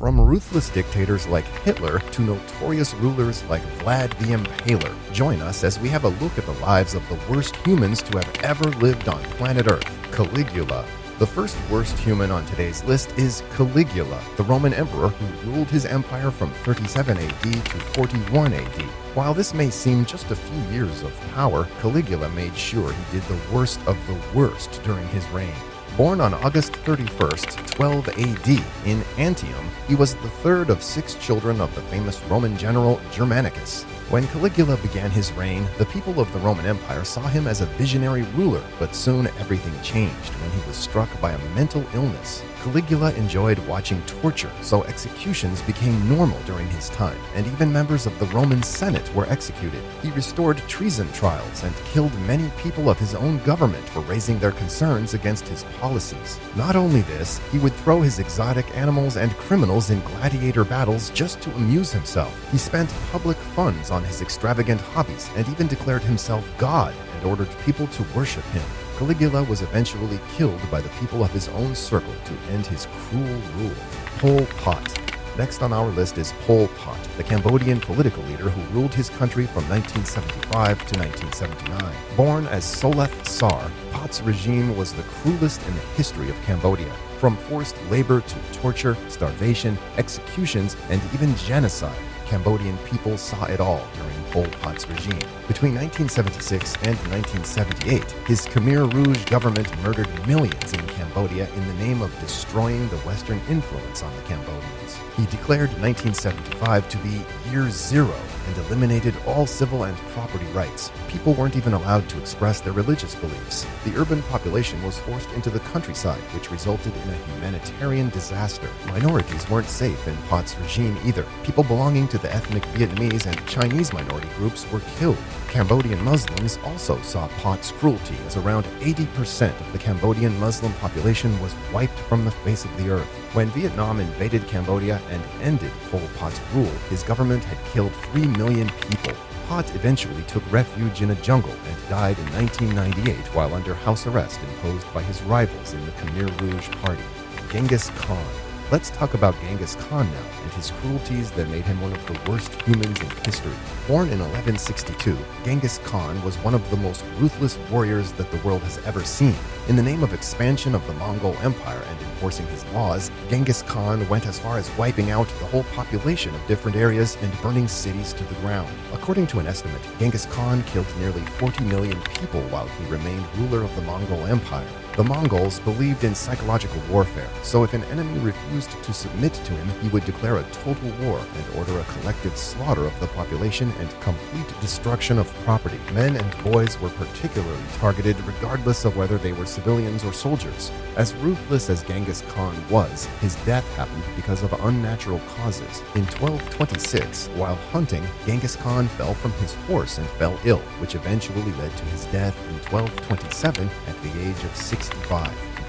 From ruthless dictators like Hitler to notorious rulers like Vlad the Impaler, join us as we have a look at the lives of the worst humans to have ever lived on planet Earth, Caligula. The first worst human on today's list is Caligula, the Roman emperor who ruled his empire from 37 AD to 41 AD. While this may seem just a few years of power, Caligula made sure he did the worst of the worst during his reign. Born on August 31st, 12 AD, in Antium, he was the third of 6 children of the famous Roman general Germanicus. When Caligula began his reign, the people of the Roman Empire saw him as a visionary ruler, but soon everything changed when he was struck by a mental illness. Caligula enjoyed watching torture, so executions became normal during his time, and even members of the Roman Senate were executed. He restored treason trials and killed many people of his own government for raising their concerns against his policies. Not only this, he would throw his exotic animals and criminals in gladiator battles just to amuse himself. He spent public funds on his extravagant hobbies and even declared himself God and ordered people to worship him. Caligula was eventually killed by the people of his own circle to end his cruel rule. Pol Pot. Next on our list is Pol Pot, the Cambodian political leader who ruled his country from 1975 to 1979. Born as Soleth Sar, Pot's regime was the cruelest in the history of Cambodia. From forced labor to torture, starvation, executions, and even genocide, Cambodian people saw it all during Pol Pot's regime. Between 1976 and 1978, his Khmer Rouge government murdered millions in Cambodia in the name of destroying the Western influence on the Cambodians. He declared 1975 to be Year Zero and eliminated all civil and property rights. People weren't even allowed to express their religious beliefs. The urban population was forced into the countryside, which resulted in a humanitarian disaster. Minorities weren't safe in Pot's regime either. People belonging to the ethnic Vietnamese and Chinese minority groups were killed. Cambodian Muslims also saw Pot's cruelty, as around 80% of the Cambodian Muslim population was wiped from the face of the earth. When Vietnam invaded Cambodia and ended Pol Pot's rule, his government had killed 3 million people. Pot eventually took refuge in a jungle and died in 1998 while under house arrest imposed by his rivals in the Khmer Rouge Party. Genghis Khan. Let's talk about Genghis Khan now and his cruelties that made him one of the worst humans in history. Born in 1162, Genghis Khan was one of the most ruthless warriors that the world has ever seen. In the name of expansion of the Mongol Empire and enforcing his laws, Genghis Khan went as far as wiping out the whole population of different areas and burning cities to the ground. According to an estimate, Genghis Khan killed nearly 40 million people while he remained ruler of the Mongol Empire. The Mongols believed in psychological warfare, so if an enemy refused to submit to him, he would declare a total war and order a collective slaughter of the population and complete destruction of property. Men and boys were particularly targeted regardless of whether they were civilians or soldiers. As ruthless as Genghis Khan was, his death happened because of unnatural causes. In 1226, while hunting, Genghis Khan fell from his horse and fell ill, which eventually led to his death in 1227 at the age of 65.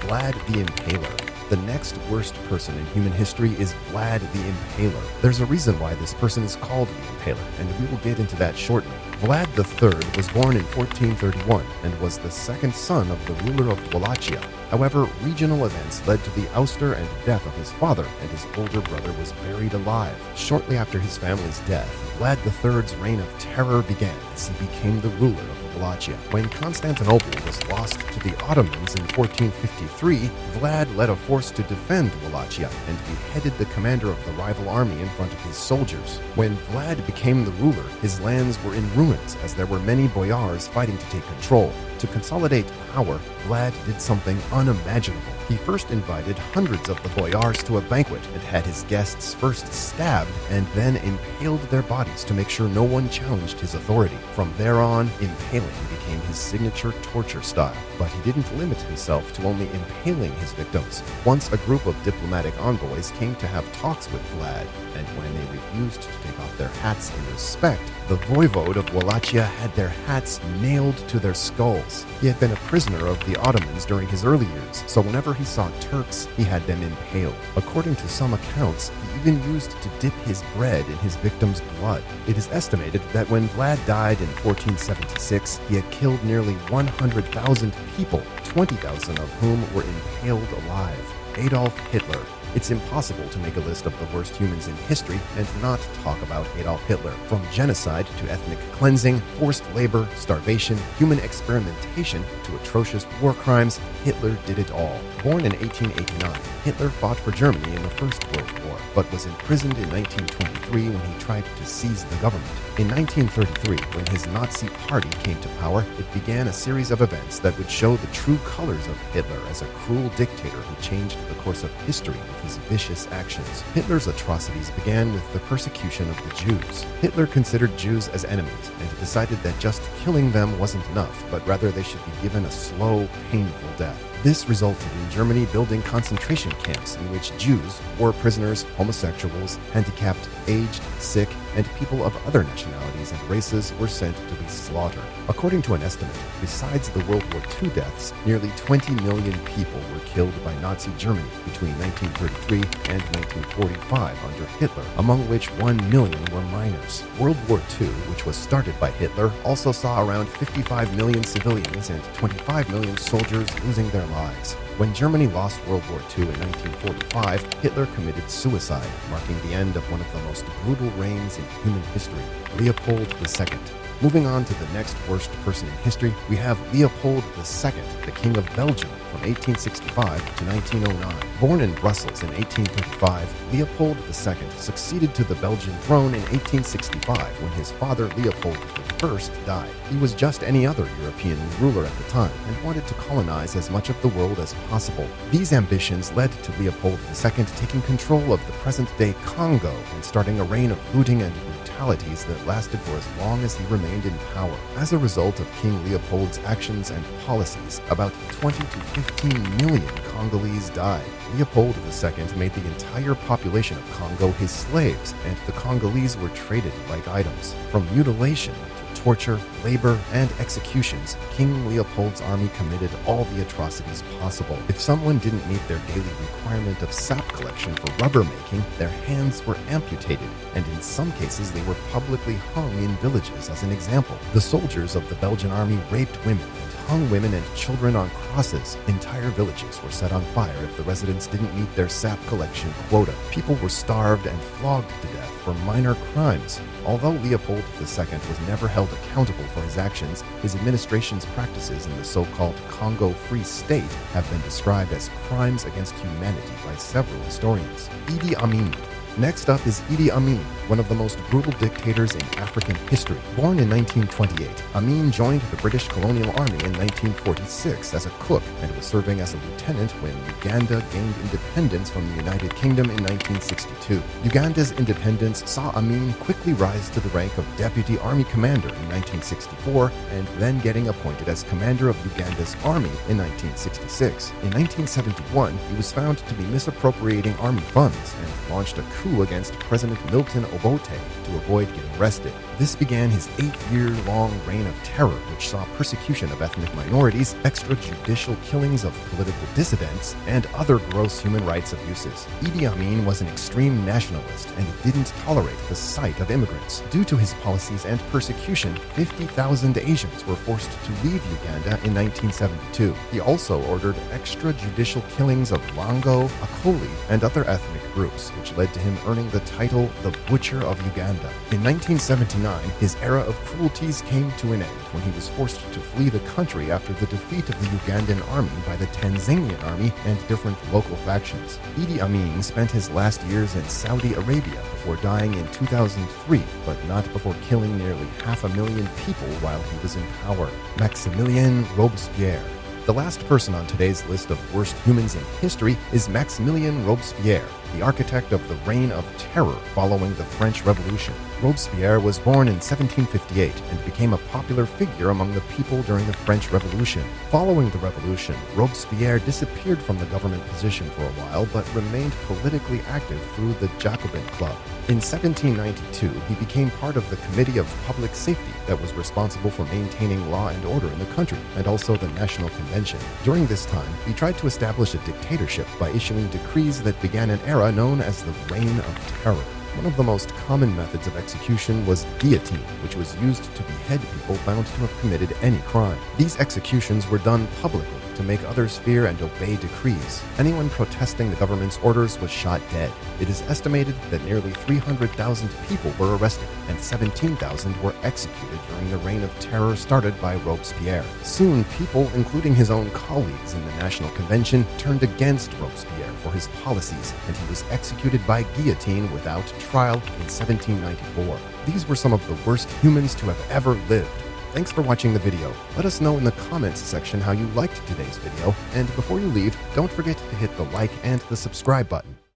Vlad the Impaler. The next worst person in human history is Vlad the Impaler. There's a reason why this person is called the Impaler, and we will get into that shortly. Vlad III was born in 1431 and was the second son of the ruler of Wallachia. However, regional events led to the ouster and death of his father, and his older brother was buried alive. Shortly after his family's death, Vlad III's reign of terror began as he became the ruler of Wallachia. When Constantinople was lost to the Ottomans in 1453, Vlad led a force to defend Wallachia and beheaded the commander of the rival army in front of his soldiers. When Vlad became the ruler, his lands were in ruins as there were many boyars fighting to take control. To consolidate power, Vlad did something unimaginable. He first invited hundreds of the boyars to a banquet and had his guests first stabbed and then impaled their bodies to make sure no one challenged his authority. From there on, impaling became his signature torture style. But he didn't limit himself to only impaling his victims. Once a group of diplomatic envoys came to have talks with Vlad, and when they refused to take off their hats in respect, the voivode of Wallachia had their hats nailed to their skulls. He had been a prisoner of the Ottomans during his early years, so whenever he saw Turks, he had them impaled. According to some accounts, he even used to dip his bread in his victims' blood. It is estimated that when Vlad died in 1476, he had killed nearly 100,000 people, 20,000 of whom were impaled alive. Adolf Hitler. It's impossible to make a list of the worst humans in history and not talk about Adolf Hitler. From genocide to ethnic cleansing, forced labor, starvation, human experimentation, to atrocious war crimes, Hitler did it all. Born in 1889, Hitler fought for Germany in the First World War, but was imprisoned in 1923 when he tried to seize the government. In 1933, when his Nazi party came to power, it began a series of events that would show the true colors of Hitler as a cruel dictator who changed the course of history with his vicious actions. Hitler's atrocities began with the persecution of the Jews. Hitler considered Jews as enemies and decided that just killing them wasn't enough, but rather they should be given a slow, painful death. This resulted in Germany building concentration camps in which Jews, war prisoners, homosexuals, handicapped, aged, sick, and people of other nationalities and races were sent to be slaughtered. According to an estimate, besides the World War II deaths, nearly 20 million people were killed by Nazi Germany between 1933 and 1945 under Hitler, among which 1 million were minors. World War II, which was started by Hitler, also saw around 55 million civilians and 25 million soldiers losing their lives. When Germany lost World War II in 1945, Hitler committed suicide, marking the end of one of the most brutal reigns in human history, Leopold II. Moving on to the next worst person in history, we have Leopold II, the King of Belgium, from 1865 to 1909. Born in Brussels in 1835, Leopold II succeeded to the Belgian throne in 1865 when his father Leopold I died. He was just any other European ruler at the time and wanted to colonize as much of the world as possible. These ambitions led to Leopold II taking control of the present-day Congo and starting a reign of looting and brutalities that lasted for as long as he remained in power. As a result of King Leopold's actions and policies, about 20 to 15 million Congolese died. Leopold II made the entire population of Congo his slaves, and the Congolese were traded like items. From mutilation to torture, labor, and executions, King Leopold's army committed all the atrocities possible. If someone didn't meet their daily requirement of sap collection for rubber making, their hands were amputated, and in some cases they were publicly hung in villages as an example. The soldiers of the Belgian army raped women and hung women and children on crosses. Entire villages were set on fire if the residents didn't meet their sap collection quota. People were starved and flogged to death for minor crimes. Although Leopold II was never held accountable for his actions, his administration's practices in the so-called Congo Free State have been described as crimes against humanity by several historians. Idi Amin. Next up is Idi Amin, one of the most brutal dictators in African history. Born in 1928, Amin joined the British colonial army in 1946 as a cook and was serving as a lieutenant when Uganda gained independence from the United Kingdom in 1962. Uganda's independence saw Amin quickly rise to the rank of deputy army commander in 1964 and then getting appointed as commander of Uganda's army in 1966. In 1971, he was found to be misappropriating army funds and launched a coup against President Milton Obote to avoid getting arrested. This began his 8-year-long reign of terror, which saw persecution of ethnic minorities, extrajudicial killings of political dissidents, and other gross human rights abuses. Idi Amin was an extreme nationalist and didn't tolerate the sight of immigrants. Due to his policies and persecution, 50,000 Asians were forced to leave Uganda in 1972. He also ordered extrajudicial killings of Lango, Akoli, and other ethnic groups, which led to him earning the title the Butcher of Uganda. In 1979, his era of cruelties came to an end when he was forced to flee the country after the defeat of the Ugandan army by the Tanzanian army and different local factions. Idi Amin spent his last years in Saudi Arabia before dying in 2003, but not before killing nearly 500,000 people while he was in power. Maximilien Robespierre. The last person on today's list of worst humans in history is Maximilien Robespierre, the architect of the Reign of Terror following the French Revolution. Robespierre was born in 1758 and became a popular figure among the people during the French Revolution. Following the revolution, Robespierre disappeared from the government position for a while, but remained politically active through the Jacobin Club. In 1792, he became part of the Committee of Public Safety that was responsible for maintaining law and order in the country, and also the National Convention. During this time, he tried to establish a dictatorship by issuing decrees that began an era known as the Reign of Terror. One of the most common methods of execution was guillotine, which was used to behead people found to have committed any crime. These executions were done publicly, to make others fear and obey decrees. Anyone protesting the government's orders was shot dead. It is estimated that nearly 300,000 people were arrested and 17,000 were executed during the reign of terror started by Robespierre. Soon, people, including his own colleagues in the National Convention, turned against Robespierre for his policies, and he was executed by guillotine without trial in 1794. These were some of the worst humans to have ever lived. Thanks for watching the video. Let us know in the comments section how you liked today's video, and before you leave, don't forget to hit the like and the subscribe button.